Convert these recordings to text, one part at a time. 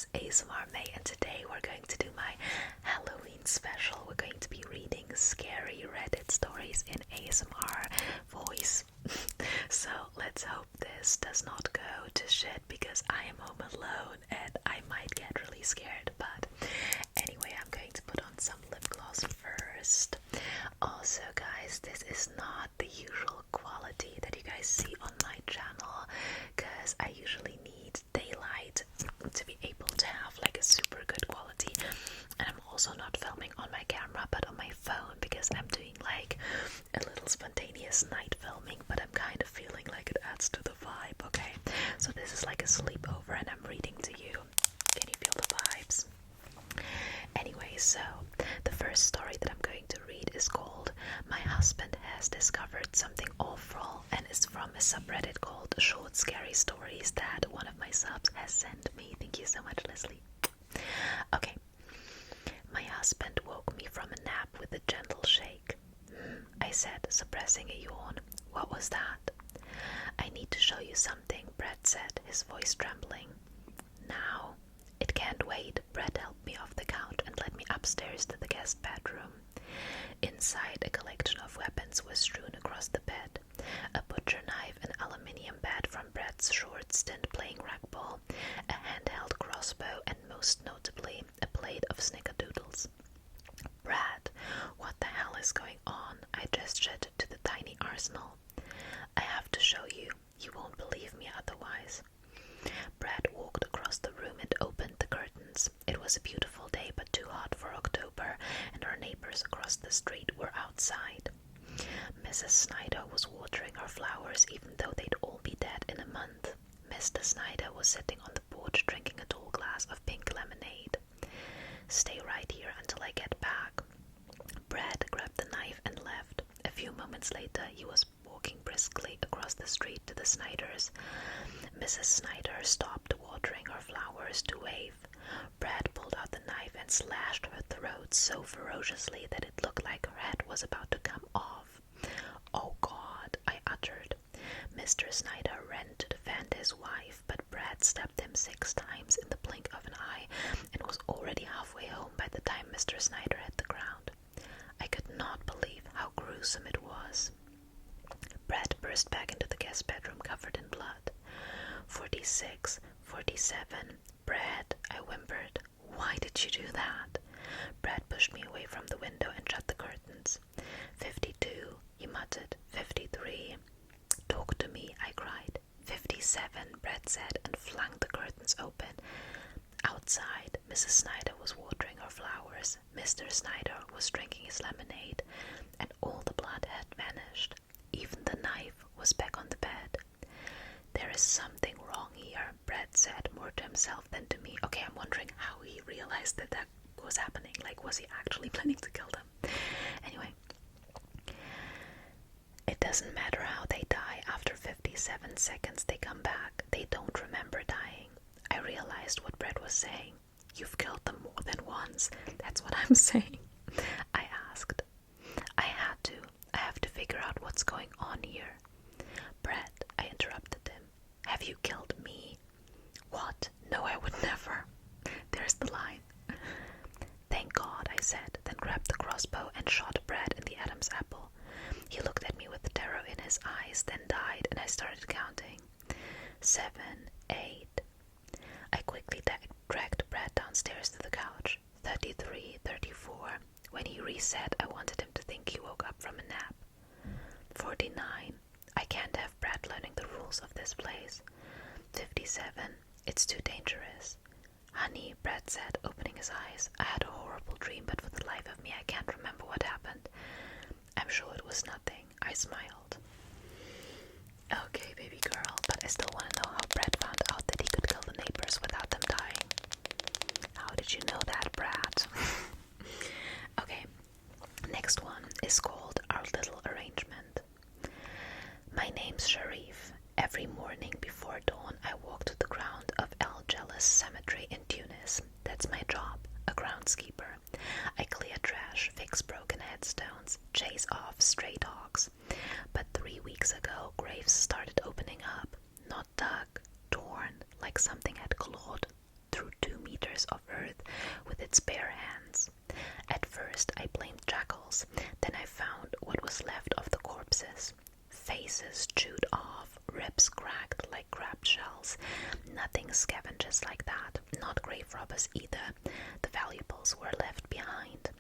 is ASMR May, and today we're going to do my Halloween special. We're going to be reading scary Reddit stories in ASMR voice. So let's hope this does not go to shit because I am home alone and I might get really scared. But anyway, I'm going to put on some lip gloss first. Also, guys, this is not the usual quality that you guys see on my channel because I usually need daylight to be able to have like a super good quality, and I'm also not filming on my camera but on my phone because I'm doing like a little spontaneous night filming, but I'm kind of feeling like it adds to the vibe. Okay, so this is like a sleepover and I'm reading to you. Can you feel the vibes? Anyway, so the first story that I'm going to read is called My Husband Has Discovered Something Awful, and it's from a subreddit called Short Scary Stories that one of my subs has sent me. Thank you so much, Leslie. Okay. My husband woke me from a nap with a gentle shake. I said, suppressing a yawn. What was that? I need to show you something, Brett said, his voice trembling. Now? It can't wait. Brett helped me off the couch and led me upstairs to the guest bedroom. Inside, a collection of weapons was strewn across the bed. A butcher knife, an aluminium bat from Brett's short stint playing racquetball, a handheld crossbow, and most notably, a plate of snickerdoodles. Brad, what the hell is going on? I gestured to the tiny arsenal. I have to show you. You won't believe me otherwise. Brad walked across the room and opened the curtains. It was a beautiful day, but too hot for October, and our neighbors across the street were outside. Mrs. Snyder was watering her flowers, even though they'd all be dead in a month. Mr. Snyder was sitting on the porch drinking a tall glass of pink lemonade. Stay right here until I get back. Brad grabbed the knife and left. A few moments later, he was walking briskly across the street to the Snyders. Mrs. Snyder stopped watering her flowers to wave. Brad pulled out the knife and slashed her throat so ferociously that it looked like her head was about to come off. Oh God, I uttered. Mr. Snyder ran to defend his wife, but Brad stabbed him 6 times in the blink of an eye and was already halfway home by the time Mr. Snyder hit the ground. I could not believe how gruesome it was. Brad burst back into the guest bedroom covered in blood. 46, 47. Brad, I whimpered. Why did you do that? Brad pushed me away from the window and shut the curtains. 52, he muttered. 53. Talk to me, I cried. 57, Brad said, and flung the curtains open. Outside, Mrs. Snyder was watering her flowers. Mr. Snyder was drinking his lemonade, and all the blood had vanished. Even the knife was back on the bed. There is something wrong here, Brad said, more to himself than to me. Okay, I'm wondering how he realized that that was happening. Like, was he actually planning to kill them? Anyway, it doesn't matter how they die. After 57 seconds, they come back. They don't remember dying. I realized what Brad was saying. You've killed them more than once. That's what I'm saying. I asked. I had to. I have to figure out what's going on here. Brad, I interrupted him. Have you killed me? What? No, I would never. There's the line. Thank God, I said, then grabbed the crossbow and shot Brad in the Adam's apple. He looked at me with terror in his eyes, then died, and I started counting. 7, 8. I quickly dragged Brad downstairs to the couch. 33, 34. When he reset, I wanted him to think he woke up from a nap. 49. I can't have Brad learning the rules of this place. 57. It's too dangerous. Honey, Brad said, opening his eyes. I had a horrible dream, but for the life of me, I can't remember what happened. I'm sure it was nothing. I smiled. Okay, baby girl, but I still want to know how Brad found out that he could kill the neighbors without them dying. How did you know that, Brad? Okay, next one is called Our Little Arrangement. My name's Sharif. Every morning before dawn, I walk to the ground of El Jealous Cemetery in Tunis. That's my job, a groundskeeper. I clear trash, fix broken headstones, chase off stray dogs. But 3 weeks ago, graves started opening up. Not dug, torn, like something had clawed through 2 meters layers of earth with its bare hands. At first I blamed jackals, then I found what was left of the corpses. Faces chewed off, ribs cracked like crab shells. Nothing scavenges like that, not grave robbers either. The valuables were left behind.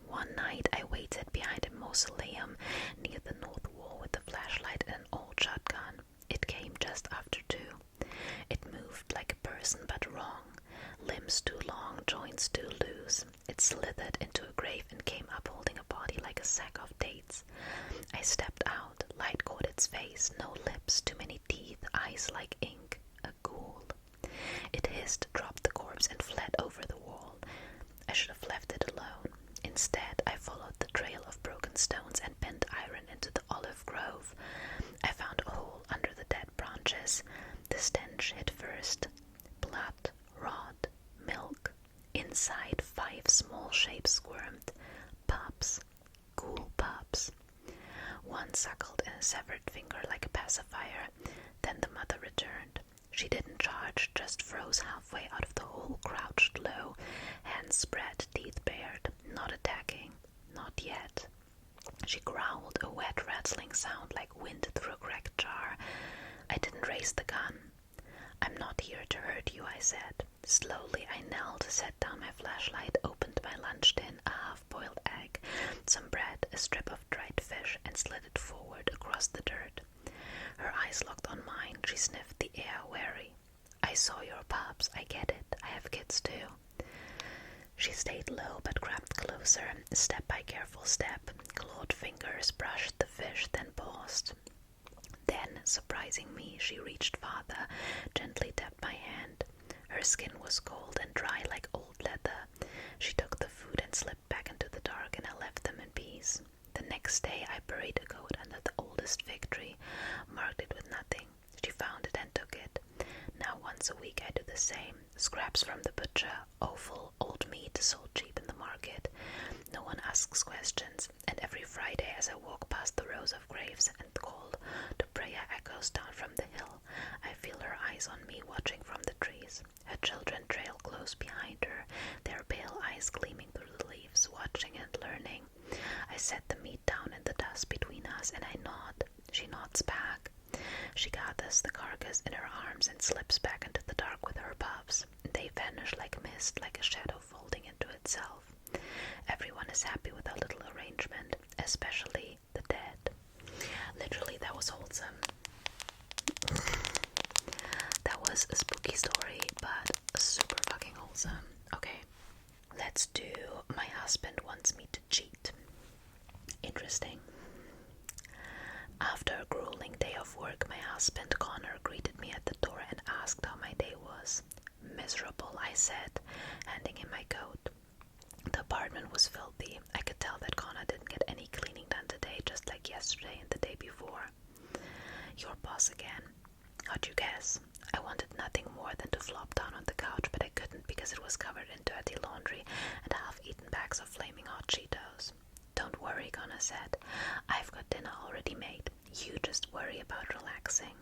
One night I waited behind a mausoleum near the north wall with a flashlight and an old shotgun. It came just after 2. It moved like a person but wrong. Limbs too long, joints too loose. It slithered into a grave and came up holding a body like a sack of dates. I stepped out. Light caught its face. No lips, too many teeth, eyes like ink. A ghoul. It hissed, dropped the corpse, and fled over the wall. I should have left it alone. Instead, I followed the trail of broken stones and bent iron into the olive grove. I found a hole under the dead branches. The stench hit first. Blood, rot, milk. Inside, 5 small shapes squirmed. Pups. Ghoul pups. One suckled in a severed finger like a pacifier. Then the mother returned. She didn't charge, just froze halfway out of the hole, crouched low, hands spread, teeth bared, not attacking, not yet. She growled, a wet rattling sound like wind through a cracked jar. I didn't raise the gun. I'm not here to hurt you, I said. Slowly I knelt, set down my flashlight, opened my lunch tin, a half-boiled egg, some bread, a strip of dried fish, and slid it forward across the dirt. Her eyes locked on mine. She sniffed the air, wary. I saw your pups. I get it. I have kids too. She stayed low but crept closer, step by careful step. Clawed fingers brushed the fish, then paused. Then, surprising me, she reached farther, gently tapped my hand. Her skin was cold and dry like old leather. She took the food and slipped back into the dark, and I left them in peace. The next day I buried a goat under the oldest fig tree, marked it with nothing. She found it and took it. Now once a week I do the same. Scraps from the butcher, offal, old meat sold cheap in the market. No one asks questions, and every Friday as I walk past the rows of graves and call to prayer echoes down from the hill, I feel her eyes on me watching from the trees. Her children trail close behind her, their pale eyes gleaming through the leaves, watching and learning. I set the meat down in the dust between us and I nod. She nods back. She gathers the carcass in her arms and slips back into the dark with her pups. They vanish like mist, like a shadow folding into itself. Everyone is happy with our little arrangement, especially the dead. Literally, that was wholesome. That was a spooky story, but super fucking wholesome. Okay, let's do my husband wants me to cheat. Interesting. After a grueling day of work, my husband Connor greeted me at the door and asked how my day was. Miserable, I said, handing him my coat. The apartment was filthy. I could tell that Connor didn't get any cleaning done today, just like yesterday and the day before. Your boss again. How'd you guess? I wanted nothing more than to flop down on the couch, but I couldn't because it was covered in dirty laundry and half-eaten bags of flaming hot Cheetos. Don't worry, Connor said. I've got dinner already made. You just worry about relaxing.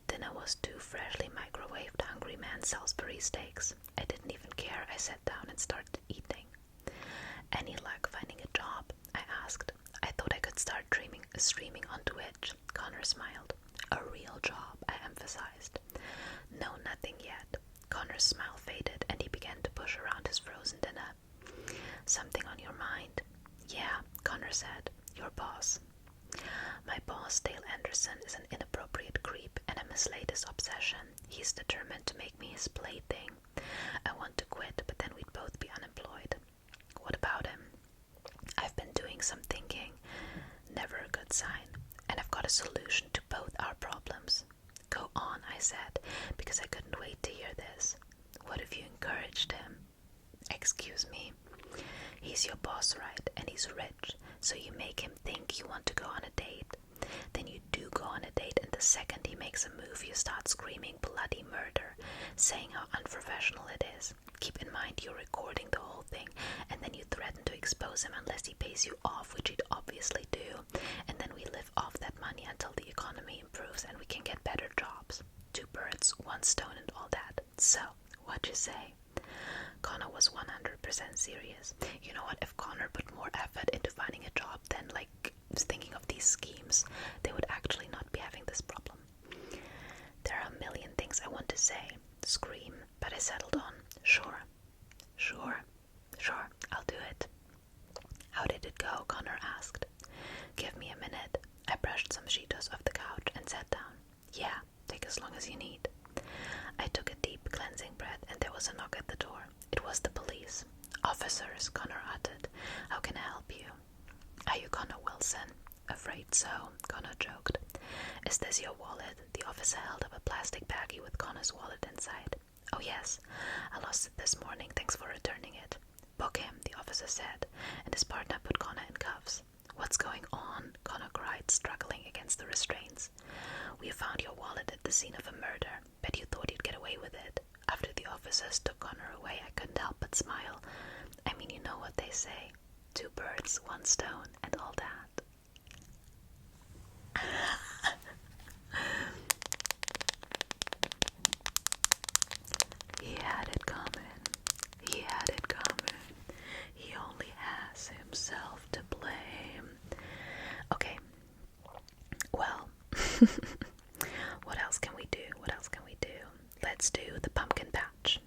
Dinner was 2 freshly microwaved Hungry Man Salisbury steaks. I didn't even care. I sat down and started eating. Any luck finding a job? I asked. I thought I could start streaming on Twitch. Connor smiled. A real job, I emphasized. No, nothing yet. Connor's smile faded and he began to push around his frozen dinner. Something on your mind? Yeah, Connor said. Your boss. My boss, Dale Anderson, is an inappropriate creep and I'm his latest obsession. He's determined to make me his plaything. I want to quit, but then we'd both be unemployed. What about him? I've been doing some thinking. Never a good sign. And I've got a solution to both our problems. Go on, I said, because I couldn't wait to hear this. What if you encouraged him? Excuse me. He's your boss, right? And he's rich, so you make him think you want to go on a date. Then you do go on a date, and the second he makes a move, you start screaming bloody murder, saying how unprofessional it is. Keep in mind you're recording the whole thing, and then you threaten to expose him unless he pays you off, which he'd obviously do. And then we live off that money until the economy improves and we can get better jobs. 2 birds, 1 stone and all that. So, what'd you say? 100% serious. You know what? If Connor put more effort into finding a job than thinking of these schemes, they would actually not be having this problem. There are a million things I want to say, scream, but I settled on, sure, I'll do it. How did it go? Connor asked. Give me a minute. I brushed some Cheetos off the couch and sat down. Yeah, take as long as you need. I took a deep cleansing breath and there was a knock at the door. It was the police. Officers, Connor uttered. How can I help you? Are you Connor Wilson? Afraid so, Connor joked. Is this your wallet? The officer held up a plastic baggie with Connor's wallet inside. Oh yes, I lost it this morning, thanks for returning it. Book him, the officer said, and his partner put Connor in cuffs. What's going on? Connor cried, struggling against the restraints. We found your wallet at the scene of a murder. Bet you thought you'd get away with it. After the officers took Connor away, I couldn't help but smile. I mean, you know what they say. 2 birds, 1 stone, and all that. He had it coming. He had it coming. He only has himself to blame. Okay. Well, what else can we do? Let's do the pumpkin patch.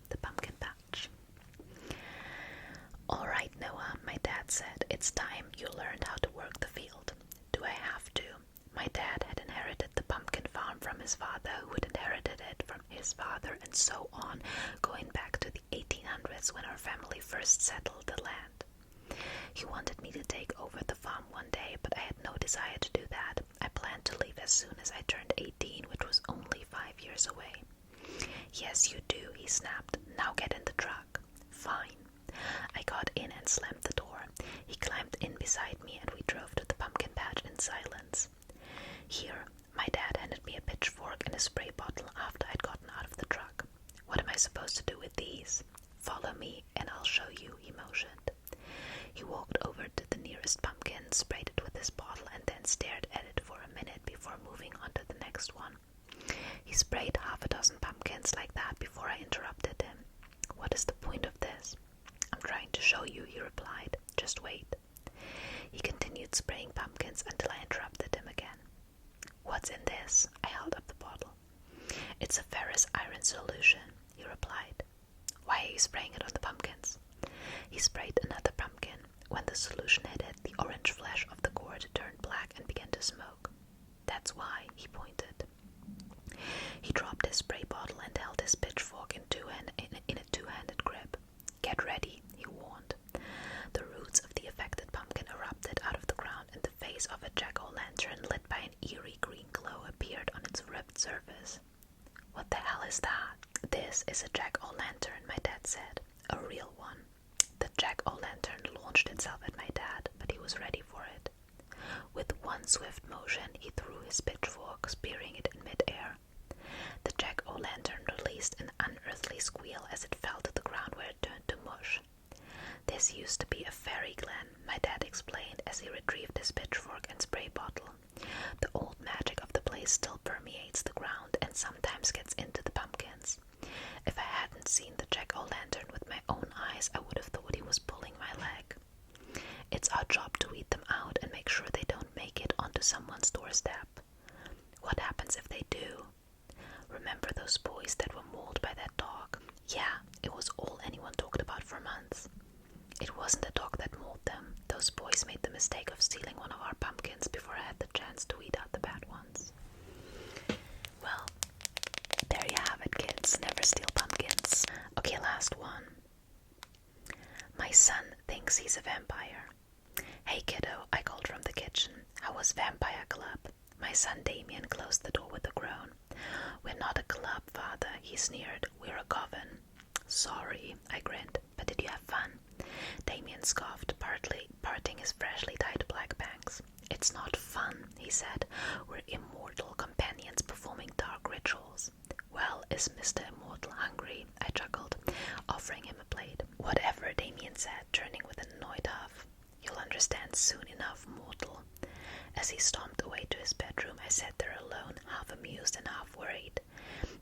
Alright, Noah, my dad said, it's time you learned how to work the field. Do I have to? My dad had inherited the pumpkin farm from his father, who had inherited it from his father, and so on, going back to the 1800s when our family first settled the land. He wanted me to take over the farm one day, but I had no desire to do that. I planned to leave as soon as I turned 18, which was only 5 years away. Yes, you do, he snapped. Now get in the truck. Fine. I got in and slammed the door. He climbed in beside me and we drove to the pumpkin patch in silence. Here, my dad handed me a pitchfork and a spray bottle after I'd gotten out of the truck. What am I supposed to do with these? Follow me and I'll show you, he motioned. He walked over to the nearest pumpkin, sprayed it with his bottle, and then stared at it for a minute before moving on to the next one. He sprayed 6 pumpkins like that before I interrupted him. What is the point of this? I'm trying to show you, he replied. Just wait. He continued spraying pumpkins until I interrupted him again. What's in this? I held up the bottle. It's a ferrous iron solution, he replied. Why are you spraying it on the pumpkins? He sprayed another pumpkin. When the solution hit it, the orange flesh of the gourd turned black and began to smoke. That's why, he pointed. He dropped his spray bottle and held his pitchfork in a two-handed grip. Get ready, he warned. The roots of the affected pumpkin erupted out of the ground and the face of a jack-o'-lantern lit by an eerie green glow appeared on its ripped surface. What the hell is that? This is a jack-o'-lantern, my dad said. A real one. The jack-o'-lantern launched itself at my dad, but he was ready for it. With one swift motion, he threw his pitchfork, spearing it in midair. The jack-o'-lantern released an unearthly squeal as it fell to the ground where it turned to mush. This used to be a fairy glen, my dad explained as he retrieved his pitchfork and spray bottle. The old magic of the place still permeates the ground and sometimes gets into the pumpkins. If I hadn't seen the jack-o'-lantern with my own eyes, I would have thought he was pulling my leg. It's our job to weed them out and make sure they don't make it onto someone's doorstep. What happens if they do? Remember those boys that were mauled by that dog? Yeah, it was all anyone talked about for months. It wasn't the dog that mauled them. Those boys made the mistake of stealing one of our pumpkins before I had the chance to weed out the bad ones. Well, there you have it, kids. Never steal pumpkins. Okay, last one. My son thinks he's a vampire. Hey kiddo, I called from the kitchen. How was Vampire Club? My son Damien closed the door with a groan. We're not a club, father, he sneered. We're a coven. Sorry, I grinned. But did you have fun? Damien scoffed, parting his freshly tied black bangs. It's not fun, he said. We're immortal companions performing dark rituals. Well, is Mr. Immortal hungry? I chuckled, offering him a plate. Whatever, Damien said, turning with an annoyed huff. You'll understand soon enough, mortal. As he stomped away to his bedroom, I sat there alone, half amused and half worried.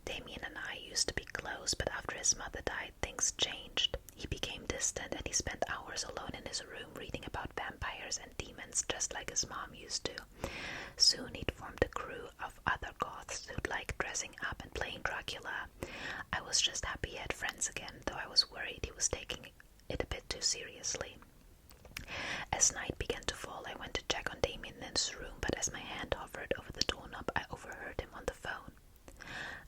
Damien and I used to be close, but after his mother died, things changed. He became distant and he spent hours alone in his room reading about vampires and demons just like his mom used to. Soon he'd formed a crew of other goths who'd like dressing up and playing Dracula. I was just happy he had friends again, though I was worried he was taking it a bit too seriously. As night began to fall, I went to check on Damien in his room, but as my hand hovered over the doorknob, I overheard him on the phone.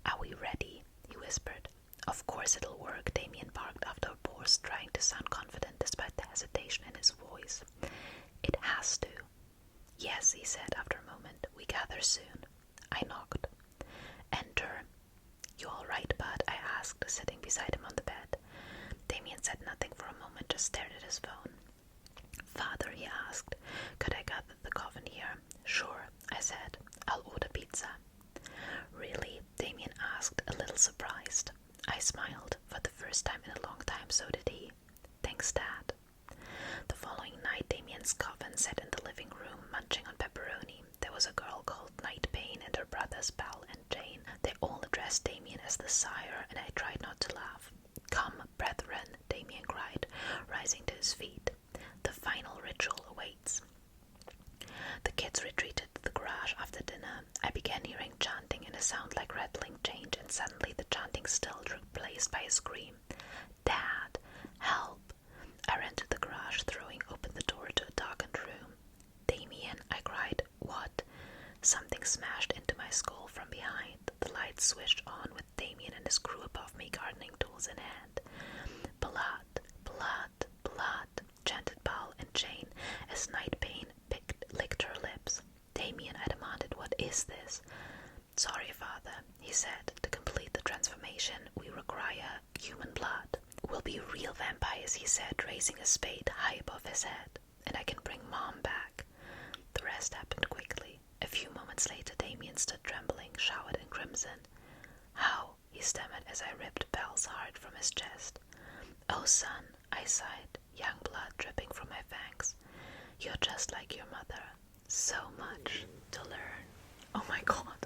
"Are we ready?" he whispered. "Of course it'll work," Damien barked after a pause, trying to sound confident despite the hesitation in his voice. "It has to." "Yes," he said after a moment. "We gather soon." I knocked. "Enter." "You all right, bud?" I asked, sitting beside him on the bed. Damien said nothing for a moment, just stared at his phone. "Father," he asked, "could I gather the coffin here?" "Sure," I said. "I'll order pizza." "Really?" Damien asked, a little surprised. I smiled. For the first time in a long time, so did he. "Thanks, Dad." The following night, Damien's coffin sat in the living room, munching on pepperoni. There was a girl called Night Bane and her brothers Belle and Jane. They all addressed Damien as the sire, and I tried not to laugh. "Come, brethren," Damien cried, rising to his feet. "The final ritual awaits." The kids retreated to the garage after dinner. I began hearing chanting and a sound like rattling change, and suddenly the chanting stilled, replaced by a scream. "Dad, help!" I ran to the garage, throwing open the door to a darkened room. "Damien," I cried. "What?" Something smashed into my skull from behind. The light switched on with Damien and his crew above me, gardening tools in hand. "Blood, blood, blood," chanted Belle and Jane as Night Bane licked her lips. "Damien," I demanded, "what is this?" "Sorry, Father," he said. "To complete the transformation, we require human blood." "We'll be real vampires," he said, raising a spade high above his head. "And I can bring Mom back." The rest happened quickly. A few moments later, Damien stood trembling, showered in crimson. "How?" he stammered as I ripped Belle's heart from his chest. "Oh, son," I sighed, young blood dripping from my fangs. "You're just like your mother. So much to learn." Oh my god.